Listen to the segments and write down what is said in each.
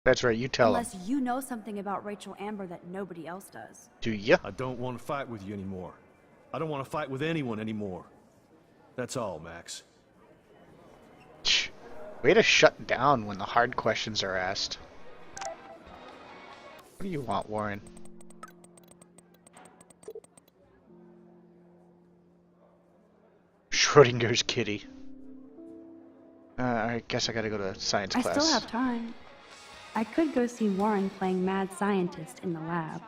That's right, you tell him. Unless you know something about Rachel Amber that nobody else does. Do ya? I don't want to fight with you anymore. I don't want to fight with anyone anymore. That's all, Max. Shh. Way to shut down when the hard questions are asked. What do you want, Warren? Schrodinger's kitty. I guess I gotta go to science class. I still have time. I could go see Warren playing mad scientist in the lab.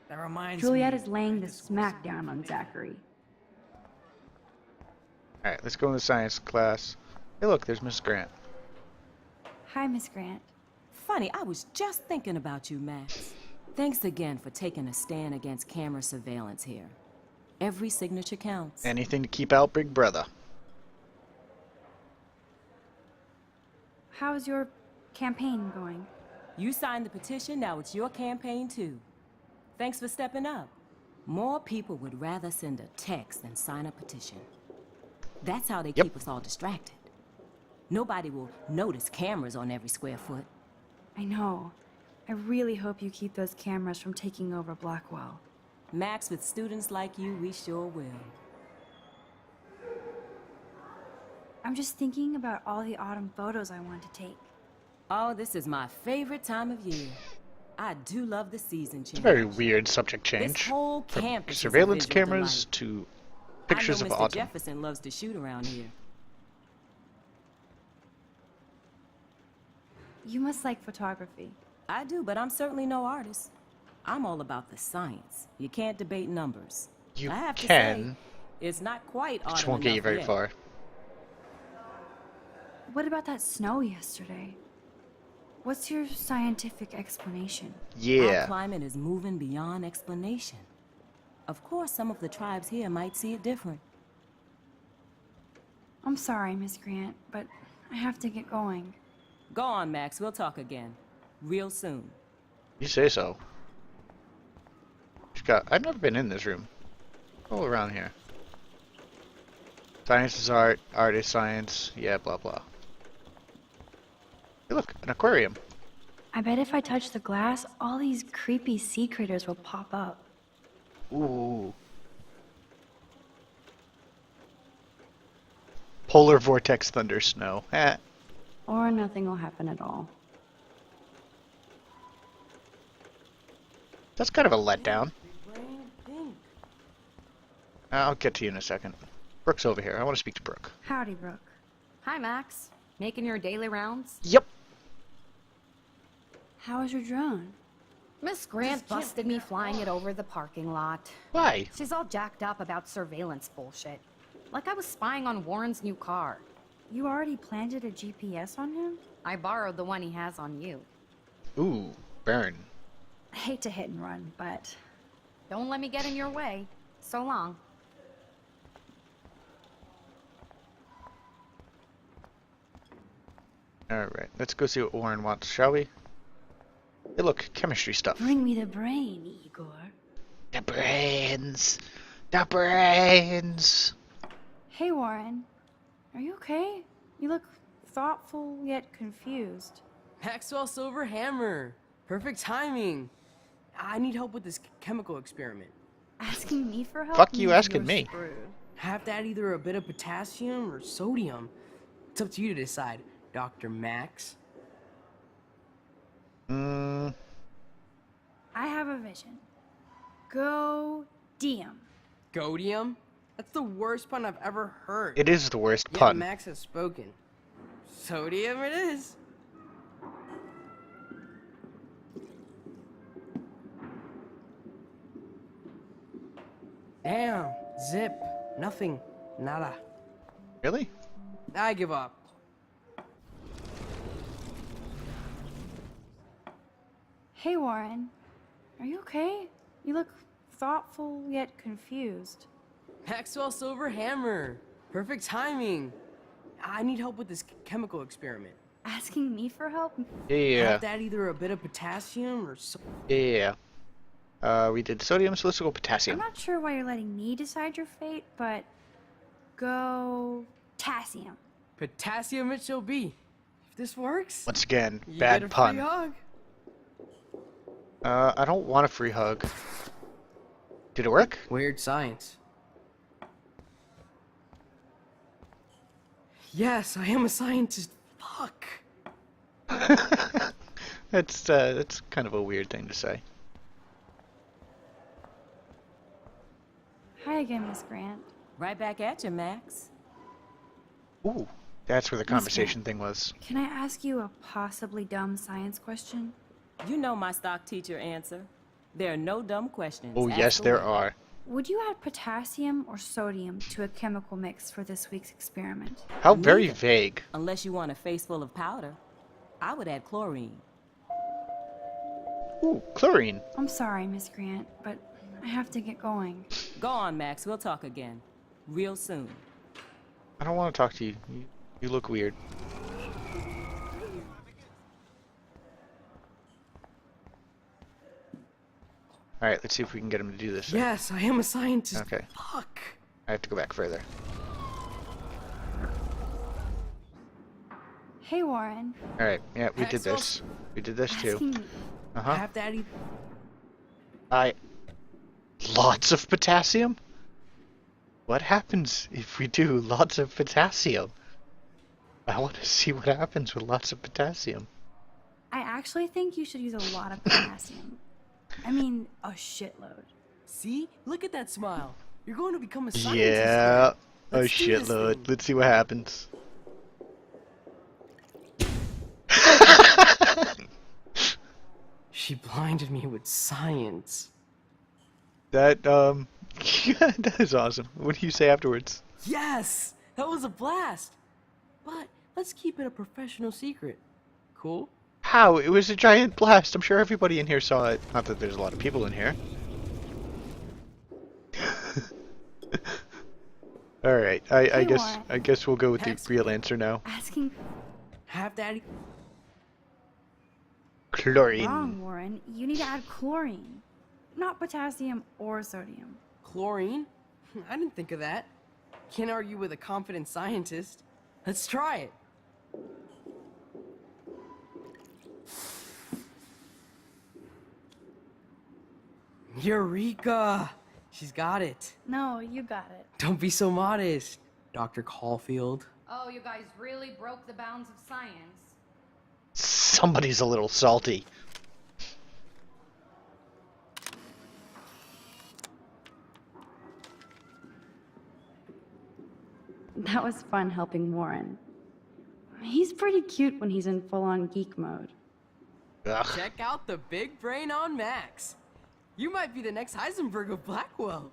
That reminds Juliet me. is laying the smackdown on Zachary. Alright, let's go into science class. Hey look, there's Miss Grant. Hi, Miss Grant. Funny, I was just thinking about you, Max. Thanks again for taking a stand against camera surveillance here. Every signature counts. Anything to keep out Big Brother. How's your campaign going? You signed the petition, now it's your campaign too. Thanks for stepping up. More people would rather send a text than sign a petition. That's how they keep us all distracted. Nobody will notice cameras on every square foot. I know. I really hope you keep those cameras from taking over Blackwell. Max, with students like you, we sure will. I'm just thinking about all the autumn photos I want to take. Oh, this is my favorite time of year. I do love the season change. It's a very weird subject change. This whole From campus is a surveillance visual cameras delight. to pictures I of know Mr. autumn. Jefferson loves to shoot around here. You must like photography. I do, but I'm certainly no artist. I'm all about the science. You can't debate numbers. You I have to can. say, it's not quite autumn Just won't get you enough very yet. far. What about that snow yesterday? What's your scientific explanation? Our Yeah. climate is moving beyond explanation. Of course, some of the tribes here might see it different. I'm sorry, Miss Grant, but I have to get going. Go on, Max. We'll talk again. Real soon. You say so. I've never been in this room. All around here. Science is art, art is science, yeah, blah blah. Hey look, an aquarium. I bet if I touch the glass, all these creepy sea critters will pop up. Ooh. Polar vortex thunder snow. Eh. Or nothing will happen at all. That's kind of a letdown. I'll get to you in a second. Brooke's over here. I want to speak to Brooke. Howdy, Brooke. Hi, Max. Making your daily rounds? Yep. How was your drone? Miss Grant busted me flying it over the parking lot. Why? She's all jacked up about surveillance bullshit. Like I was spying on Warren's new car. You already planted a GPS on him? I borrowed the one he has on you. Ooh, burn. I hate to hit and run, but Don't let me get in your way. So long. Alright, let's go see what Warren wants, shall we? Hey look, chemistry stuff. bring me the brain, Igor. The brains! The brains! Hey, Warren. Are you okay? You look thoughtful yet confused. Maxwell Silver Hammer. Perfect timing. I need help with this chemical experiment. Asking me for help? Fuck you means asking you're me. screwed. Have to add either a bit of potassium or sodium. It's up to you to decide, Dr. Max. Mmm. I have a vision. Go Diem. Godium? That's the worst pun I've ever heard. It is the worst Yet pun. Max has spoken. Sodium it is. Damn. Zip. Nothing. Nada. Really? I give up. Hey, Warren. Are you okay? You look thoughtful yet confused. Maxwell Silver Hammer. Perfect timing. I need help with this chemical experiment. Asking me for help? Yeah. Have to add either a bit of potassium or Yeah. We did sodium, so let's go I'm potassium. not sure why you're letting me decide your fate, but go potassium. potassium it shall be. If this works, Once again, you bad get a pun. free hug. I don't want a free hug. Did it work? Weird science. Yes, I am a scientist. Fuck. That's kind of a weird thing to say. Hi again, Miss Grant. Right back at you, Max. Ooh, that's where the Miss conversation thing was. Can I ask you a possibly dumb science question? You know my stock teacher answer. There are no dumb questions. Oh, Ask yes, there away. are. Would you add potassium or sodium to a chemical mix for this week's experiment? How very Neither. vague. Unless you want a face full of powder. I would add chlorine. Ooh, chlorine. I'm sorry, Miss Grant, but I have to get going. Go on, Max. We'll talk again. Real soon. I don't want to talk to you. You look weird. Alright, let's see if we can get him to do this. Yes, I am a scientist. Okay. Fuck. I have to go back further. Hey, Warren. Alright, yeah, we did Axel? this. We did this too. Asking Uh-huh. Half daddy. Lots of potassium? What happens if we do lots of potassium? I want to see what happens with lots of potassium. I actually think you should use a lot of potassium. I mean, a shitload. See? Look at that smile. You're going to become a scientist. Yeah, a Let's do this shitload. thing. Let's see what happens. She blinded me with science. That, yeah, that is awesome. What do you say afterwards? Yes! That was a blast! But let's keep it a professional secret. Cool? How? It was a giant blast. I'm sure everybody in here saw it. Not that there's a lot of people in here. Alright, I Hey, guess Warren. we'll go with the Text. real answer now. Asking Half daddy. Chlorine. wrong, Warren. You need to add chlorine, not potassium or sodium. Chlorine? I didn't think of that. Can't argue with a confident scientist. Let's try it. Eureka! She's got it. No, you got it. Don't be so modest, Dr. Caulfield. Oh, you guys really broke the bounds of science. Somebody's a little salty. That was fun helping Warren. He's pretty cute when he's in full-on geek mode. Ugh. Check out the big brain on Max. You might be the next Heisenberg of Blackwell.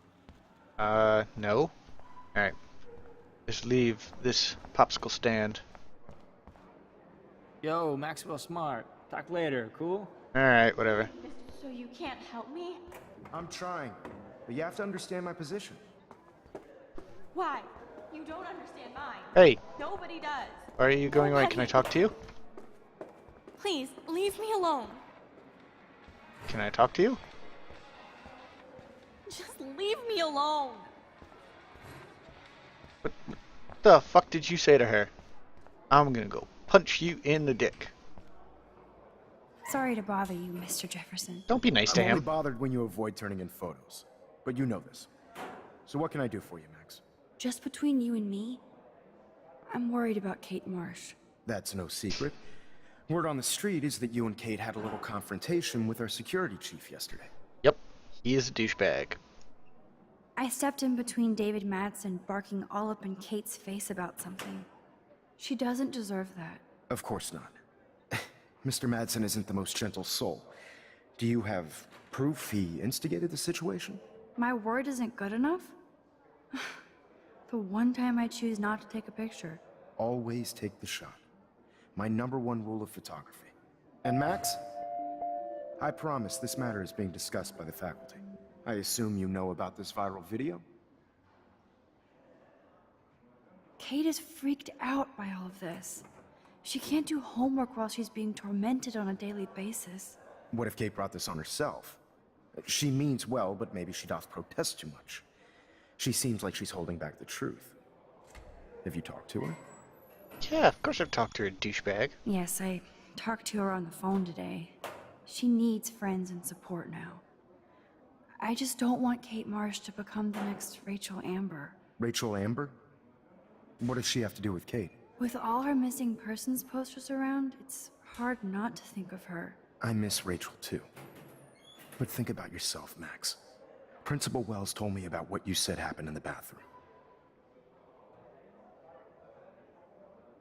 No. Alright. Just leave this popsicle stand. Yo, Maxwell Smart. Talk later, cool? Alright, whatever. So you can't help me? I'm trying, but you have to understand my position. Why? You don't understand mine. Hey, Nobody does. why are you going away? Can I talk to you? Please, leave me alone. Can I talk to you? Just leave me alone. What the fuck did you say to her? I'm gonna go punch you in the dick. Sorry to bother you, Mr. Jefferson. Don't be nice to I'm only him. bothered when you avoid turning in photos. But you know this. So what can I do for you, Max? Just between you and me, I'm worried about Kate Marsh. That's no secret. Word on the street is that you and Kate had a little confrontation with our security chief yesterday. Yep, he is a douchebag. I stepped in between David Madsen barking all up in Kate's face about something. She doesn't deserve that. Of course not. Mr. Madsen isn't the most gentle soul. Do you have proof he instigated the situation? My word isn't good enough? The one time I choose not to take a picture. Always take the shot. My #1 rule of photography. And Max, I promise this matter is being discussed by the faculty. I assume you know about this viral video? Kate is freaked out by all of this. She can't do homework while she's being tormented on a daily basis. What if Kate brought this on herself? She means well, but maybe she doth protest too much. She seems like she's holding back the truth. Have you talked to her? Yeah, of course I've talked to her, douchebag. Yes, I talked to her on the phone today. She needs friends and support now. I just don't want Kate Marsh to become the next Rachel Amber. Rachel Amber? What does she have to do with Kate? With all her missing persons posters around, it's hard not to think of her. I miss Rachel too. But think about yourself, Max. Principal Wells told me about what you said happened in the bathroom.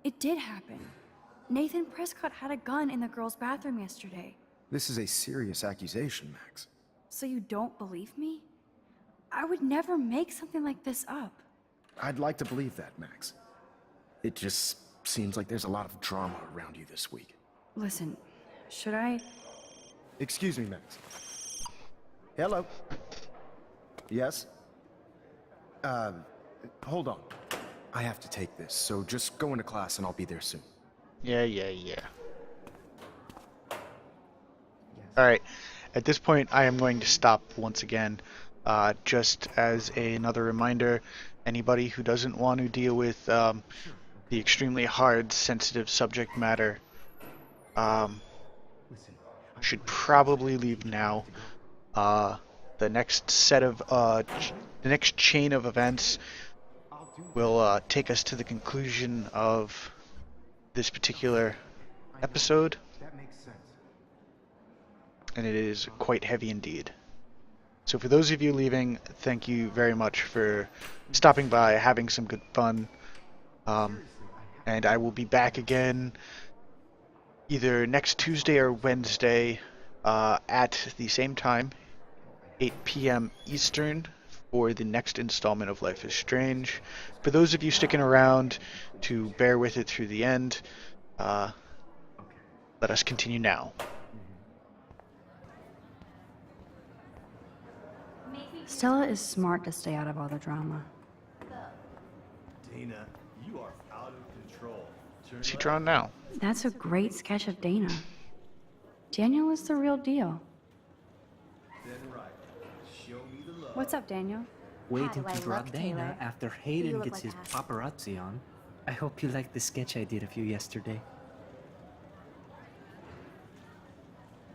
It did happen. Nathan Prescott had a gun in the girls' bathroom yesterday. This is a serious accusation, Max. So you don't believe me? I would never make something like this up. I'd like to believe that, Max. It just seems like there's a lot of drama around you this week. Listen, should I? Excuse me, Max. Hello? Yes? Hold on. I have to take this, so just go into class and I'll be there soon. Yeah. Alright, at this point I am going to stop once again. Just as another reminder, anybody who doesn't want to deal with the extremely hard, sensitive subject matter should probably leave now. The next set of the next chain of events will take us to the conclusion of this particular episode, That makes sense. and it is quite heavy indeed. So for those of you leaving, thank you very much for stopping by, having some good fun, and I will be back again either next Tuesday or Wednesday at the same time, 8 p.m. Eastern, for the next installment of Life is Strange. For those of you sticking around to bear with it through the end, let us continue now. Stella is smart to stay out of all the drama. Dana, you are out of control. What's he drawing now? That's a great sketch of Dana. Daniel is the real deal. Then right. Show me the love. What's up, Daniel? Waiting do I to drop look, Dana Taylor? after You Hayden look gets like his ass. paparazzi on. I hope you like the sketch I did of you yesterday.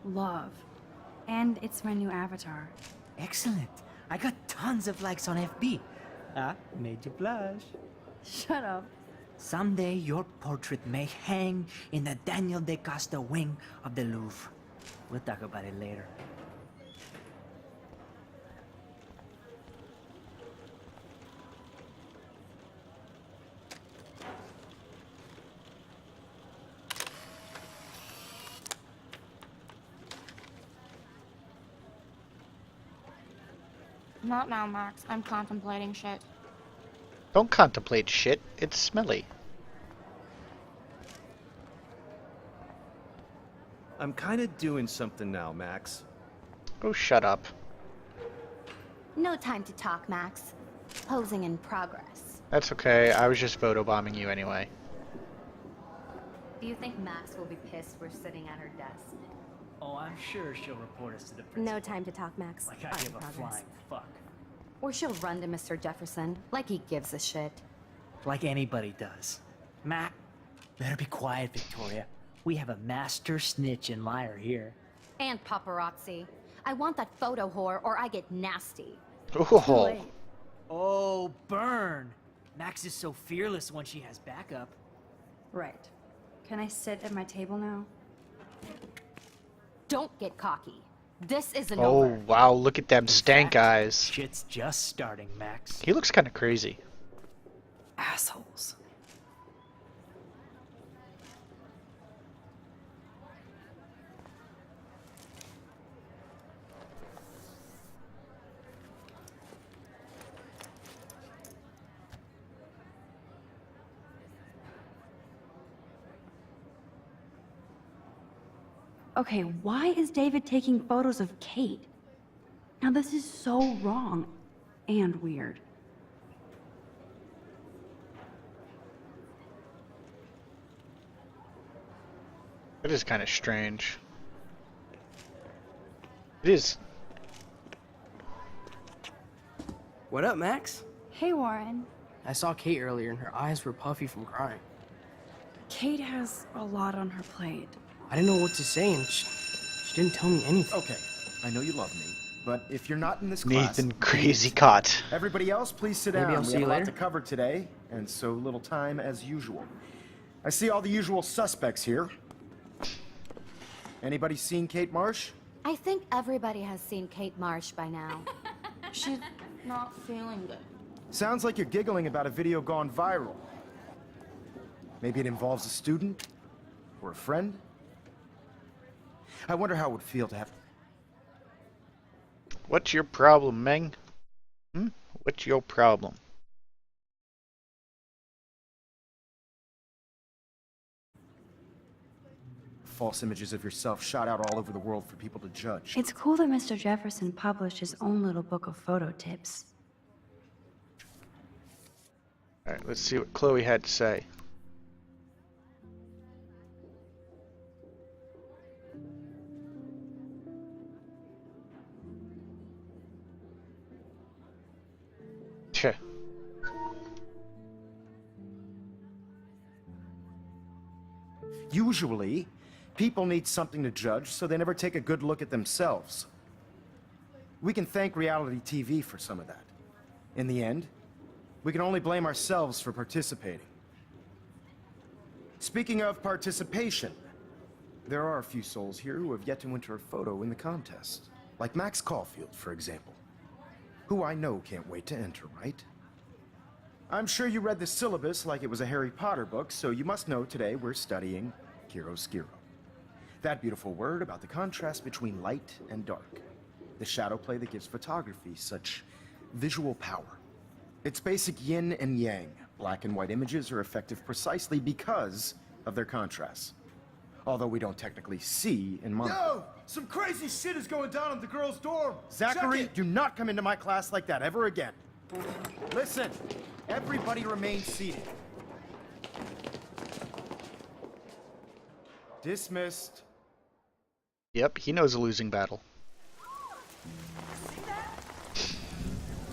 Love. And it's my new avatar. Excellent. I got tons of likes on FB. Made you blush. Shut up. Someday your portrait may hang in the Daniel De Costa wing of the Louvre. We'll talk about it later. Not now, Max. I'm contemplating shit. Don't contemplate shit, it's smelly. I'm kind of doing something now, Max. Oh, shut up. No time to talk, Max. Posing in progress. That's okay, I was just photobombing you anyway. Do you think Max will be pissed we're sitting at her desk? Oh, I'm sure she'll report us to the principal. No time to talk, Max. Like I I'm give in a progress. flying fuck. Or she'll run to Mr. Jefferson, like he gives a shit. Like anybody does. Matt, better be quiet, Victoria. We have a master snitch and liar here. And paparazzi. I want that photo whore, or I get nasty. Oh, Oh, burn! Max is so fearless when she has backup. Right. Can I sit at my table now? Don't get cocky. This isn't oh over. wow, look at them stank fact, eyes. Shit's just starting, Max. He looks kind of crazy. Assholes. Okay, why is David taking photos of Kate? Now this is so wrong and weird. It is kind of strange. It is. What up, Max? Hey, Warren. I saw Kate earlier and her eyes were puffy from crying. Kate has a lot on her plate. I didn't know what to say, and she didn't tell me anything. Okay, I know you love me, but if you're not in this class... Nathan Crazy Cot. Everybody else, please sit down. Maybe I'll We see have you a lot later. to cover today, and so little time as usual. I see all the usual suspects here. Anybody seen Kate Marsh? I think everybody has seen Kate Marsh by now. She's not feeling good. Sounds like you're giggling about a video gone viral. Maybe it involves a student? Or a friend? I wonder how it would feel to have... What's your problem, Meng? What's your problem? false images of yourself shot out all over the world for people to judge. It's cool that Mr. Jefferson published his own little book of photo tips. Alright, let's see what Chloe had to say. Tch. Usually, people need something to judge, so they never take a good look at themselves. We can thank reality TV for some of that. In the end, we can only blame ourselves for participating. Speaking of participation, there are a few souls here who have yet to enter a photo in the contest. Like Max Caulfield, for example. Who I know can't wait to enter, right? I'm sure you read the syllabus like it was a Harry Potter book, so you must know today we're studying chiaroscuro. That beautiful word about the contrast between light and dark. The shadow play that gives photography such visual power. It's basic yin and yang. Black and white images are effective precisely because of their contrast. Although we don't technically see in mono. Yo! Some crazy shit is going down in the girls' dorm! Zachary, Check it. do not come into my class like that ever again. Listen, everybody remain seated. Dismissed. Yep, he knows a losing battle.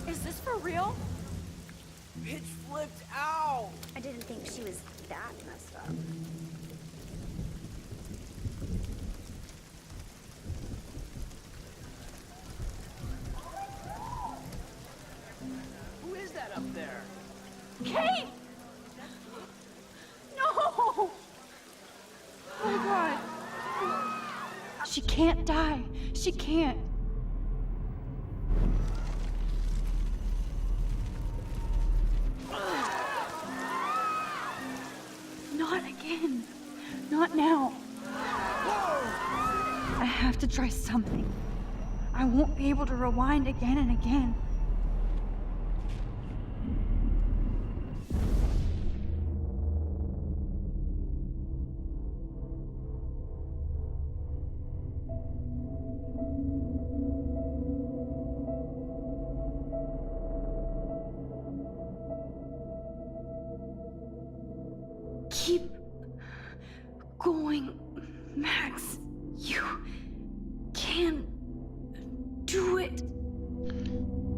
Is this for real? Bitch flipped out! I didn't think she was that messed up. Who is that up there? Kate! No! Oh my god. She can't die. She can't. Not again. Not now. I have to try something. I won't be able to rewind again and again. Keep going, Max. You can do it.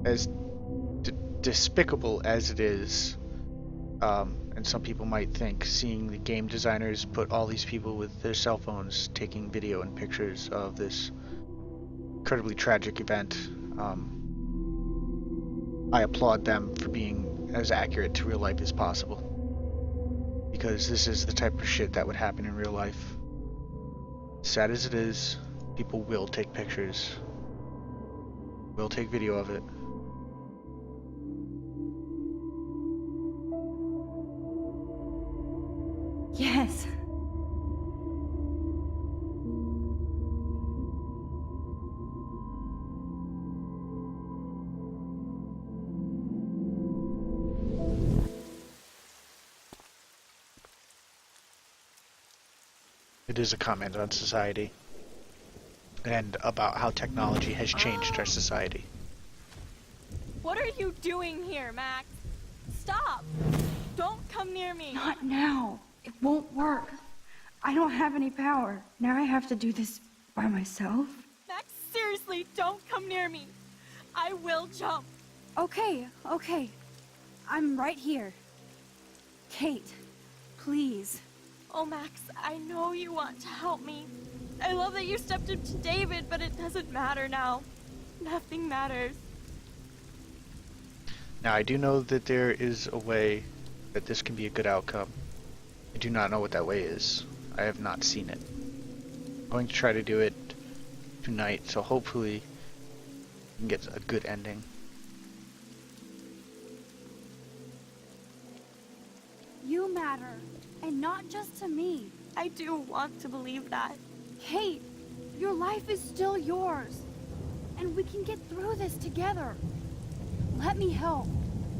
As despicable as it is, and some people might think, seeing the game designers put all these people with their cell phones taking video and pictures of this incredibly tragic event, I applaud them for being as accurate to real life as possible. Because this is the type of shit that would happen in real life. Sad as it is, people will take pictures, will take video of it. Yes. It is a comment on society and about how technology has changed our society. What are you doing here, Max? Stop! Don't come near me! Not now. It won't work. I don't have any power. Now I have to do this by myself. Max, seriously, don't come near me! I will jump! Okay. I'm right here. Kate, please. Oh, Max, I know you want to help me. I love that you stepped up to David, but it doesn't matter now. Nothing matters. Now, I do know that there is a way that this can be a good outcome. I do not know what that way is. I have not seen it. I'm going to try to do it tonight, so hopefully we can get a good ending. You matter, and not just to me. I do want to believe that. Kate, your life is still yours, and we can get through this together. Let me help,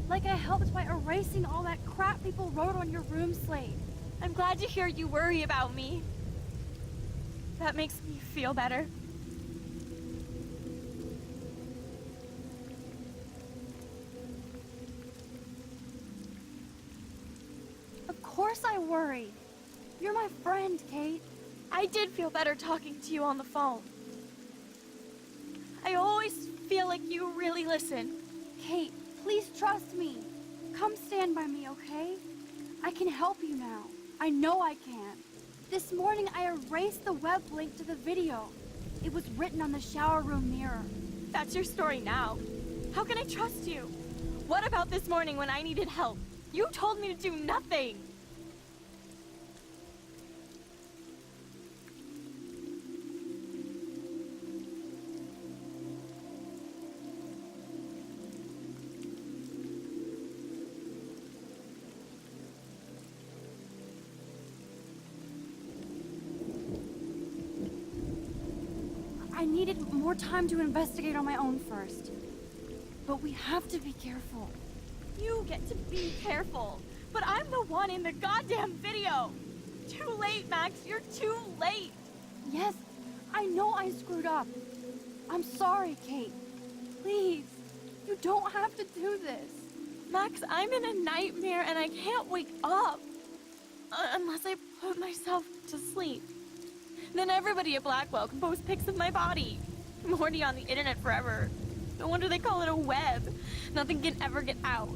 like I helped by erasing all that crap people wrote on your room slate. I'm glad to hear you worry about me. That makes me feel better. Of course I worry. You're my friend, Kate. I did feel better talking to you on the phone. I always feel like you really listen. Kate, please trust me. Come stand by me, okay? I can help you now. I know I can. This morning I erased the web link to the video. It was written on the shower room mirror. That's your story now. How can I trust you? What about this morning when I needed help? You told me to do nothing. I needed more time to investigate on my own first. But we have to be careful. You get to be careful, but I'm the one in the goddamn video. Too late, Max. You're too late. Yes, I know I screwed up. I'm sorry, Kate. Please, you don't have to do this. Max, I'm in a nightmare and I can't wake up. Unless I put myself to sleep. Then everybody at Blackwell can post pics of my body. I'm already on the internet forever. No wonder they call it a web. Nothing can ever get out.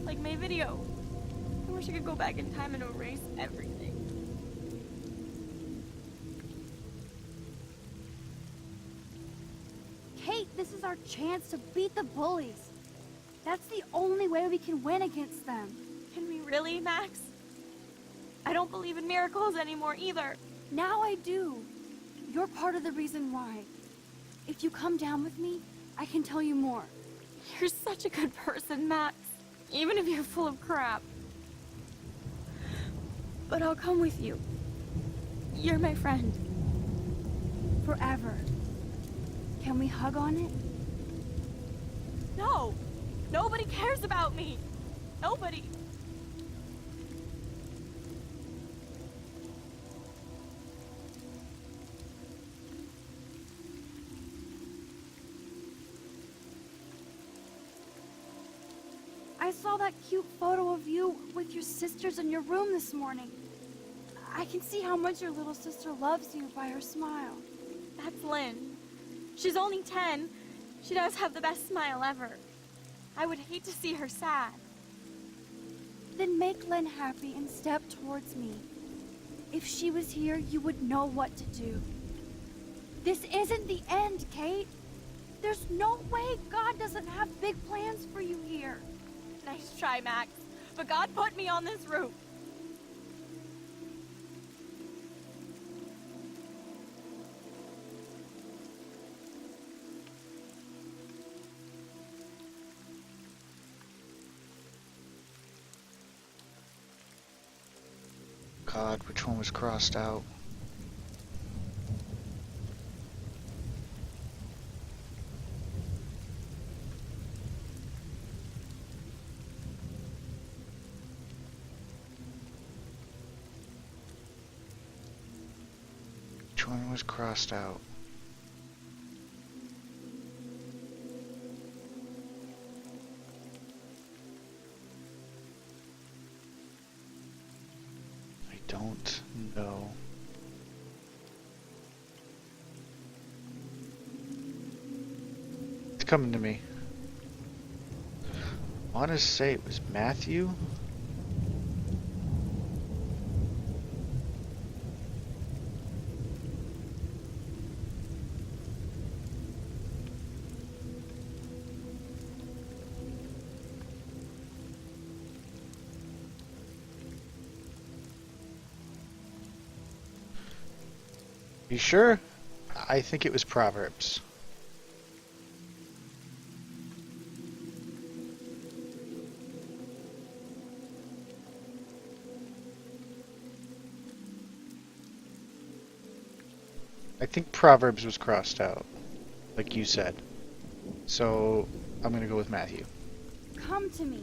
Like my video. I wish I could go back in time and erase everything. Kate, this is our chance to beat the bullies. That's the only way we can win against them. Can we really, Max? I don't believe in miracles anymore either. Now I do. You're part of the reason why. If you come down with me, I can tell you more. You're such a good person, Max. Even if you're full of crap. But I'll come with you. You're my friend. Forever. Can we hug on it? No! Nobody cares about me! Nobody! I saw that cute photo of you with your sisters in your room this morning. I can see how much your little sister loves you by her smile. That's Lynn. She's only 10. She does have the best smile ever. I would hate to see her sad. Then make Lynn happy and step towards me. If she was here, you would know what to do. This isn't the end, Kate. There's no way God doesn't have big plans for you here. Nice try, Max. But God put me on this roof. God, which one was crossed out? Which one was crossed out? I don't know. It's coming to me. I want to say it was Matthew. You sure? I think it was Proverbs. I think Proverbs was crossed out, like you said. So I'm gonna go with Matthew. Come to me,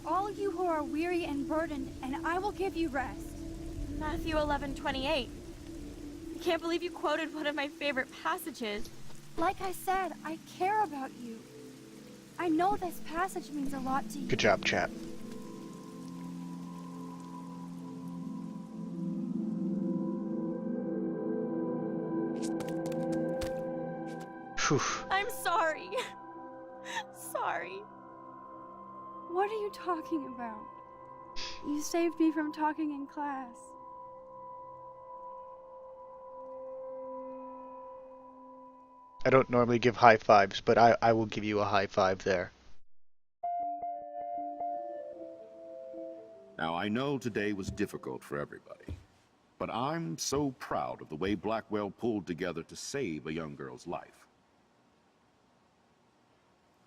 all you who are weary and burdened, and I will give you rest. Matthew 11:28. I can't believe you quoted one of my favorite passages. Like I said, I care about you. I know this passage means a lot to you. Good job, chat. Phew. I'm sorry. Sorry. What are you talking about? You saved me from talking in class. I don't normally give high fives, but I will give you a high five there. Now, I know today was difficult for everybody, but I'm so proud of the way Blackwell pulled together to save a young girl's life.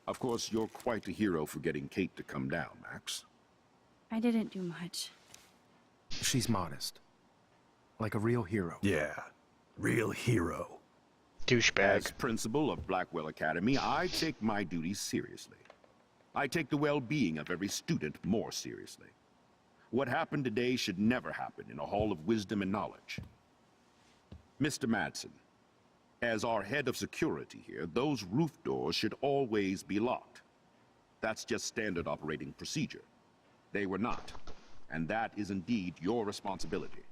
Of course, you're quite a hero for getting Kate to come down, Max. I didn't do much. She's modest. Like a real hero. Yeah, real hero. Douchebag. As principal of Blackwell Academy, I take my duties seriously. I take the well-being of every student more seriously. What happened today should never happen in a hall of wisdom and knowledge. Mr. Madsen, as our head of security here, those roof doors should always be locked. That's just standard operating procedure. They were not, and that is indeed your responsibility.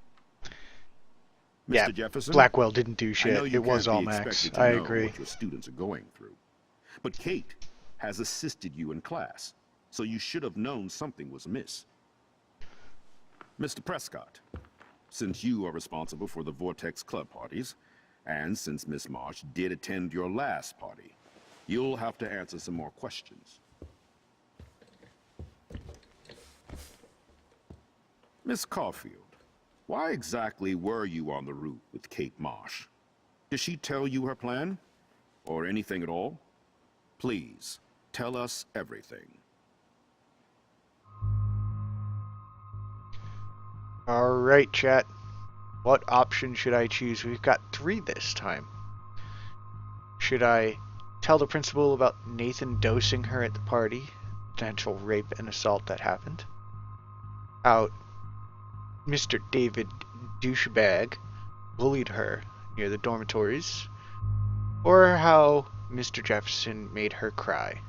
Mr. Yeah, Jefferson, Blackwell didn't do I know shit. you It was can't all be Max. expected to I know agree. what your students are going through. But Kate has assisted you in class, so you should have known something was amiss. Mr. Prescott, since you are responsible for the Vortex Club parties, and since Miss Marsh did attend your last party, you'll have to answer some more questions. Miss Caulfield, why exactly were you on the route with Kate Marsh? Did she tell you her plan? Or anything at all? Please, tell us everything. Alright, chat. What option should I choose? We've got 3 this time. Should I tell the principal about Nathan dosing her at the party? Potential rape and assault that happened. How Mr. David Douchebag bullied her near the dormitories. Or how Mr. Jefferson made her cry.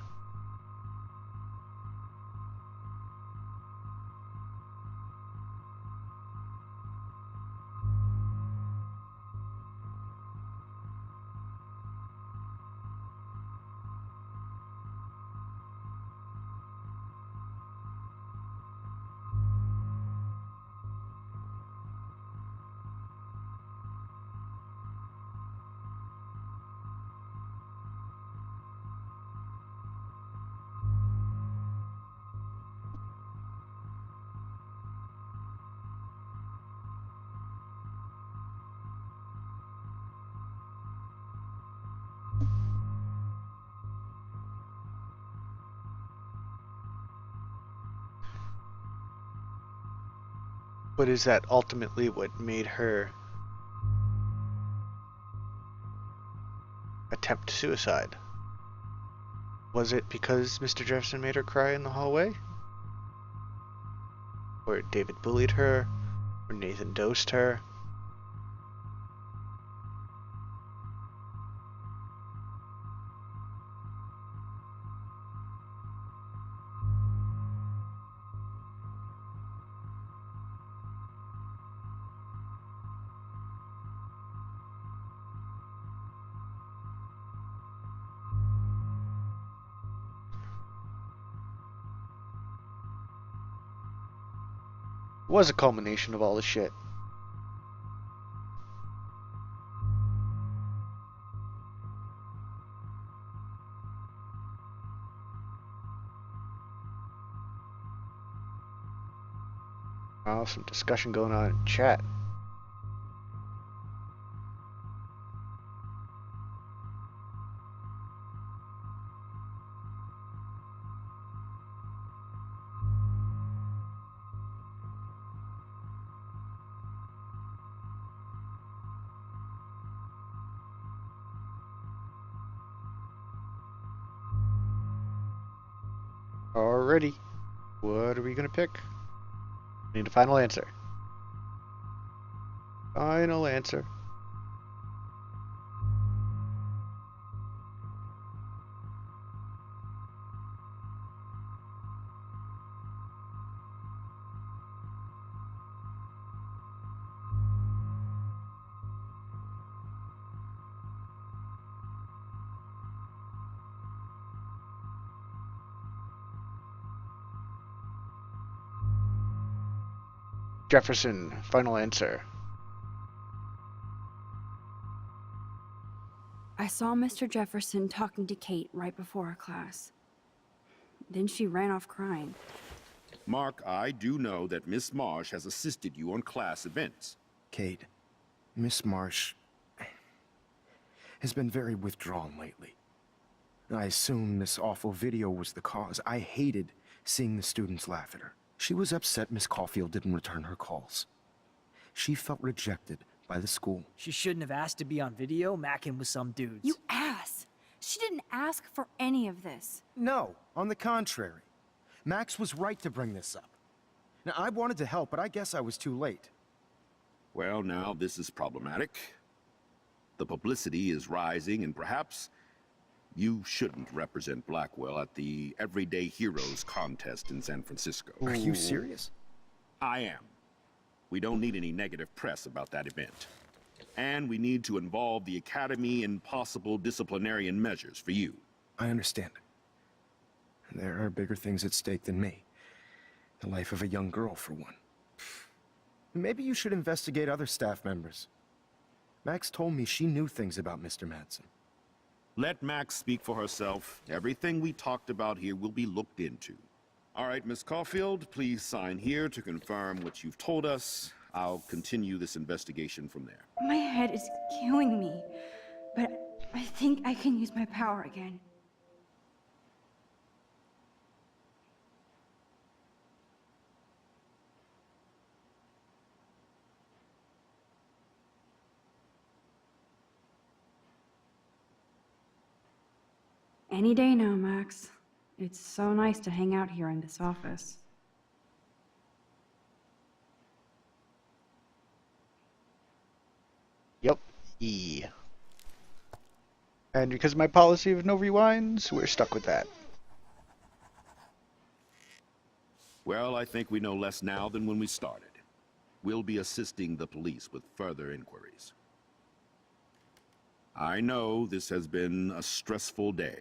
But is that ultimately what made her attempt suicide? Was it because Mr. Jefferson made her cry in the hallway? Or David bullied her? Or Nathan dosed her? It was a culmination of all the shit. Oh, some discussion going on in chat. Alrighty. What are we gonna pick? Need a final answer. Final answer. Jefferson, final answer. I saw Mr. Jefferson talking to Kate right before our class. Then she ran off crying. Mark, I do know that Miss Marsh has assisted you on class events. Kate, Miss Marsh has been very withdrawn lately. I assume this awful video was the cause. I hated seeing the students laugh at her. She was upset Miss Caulfield didn't return her calls. She felt rejected by the school. She shouldn't have asked to be on video, macking with some dudes. You ass! She didn't ask for any of this. No, on the contrary. Max was right to bring this up. Now, I wanted to help, but I guess I was too late. Well, now this is problematic. The publicity is rising, and perhaps you shouldn't represent Blackwell at the Everyday Heroes contest in San Francisco. Are you serious? I am. We don't need any negative press about that event. And we need to involve the Academy in possible disciplinarian measures for you. I understand. There are bigger things at stake than me. The life of a young girl, for one. Maybe you should investigate other staff members. Max told me she knew things about Mr. Madsen. Let Max speak for herself. Everything we talked about here will be looked into. All right, Miss Caulfield, please sign here to confirm what you've told us. I'll continue this investigation from there. My head is killing me, but I think I can use my power again. Any day now, Max. It's so nice to hang out here in this office. Yep. E. And because of my policy of no rewinds, we're stuck with that. Well, I think we know less now than when we started. We'll be assisting the police with further inquiries. I know this has been a stressful day.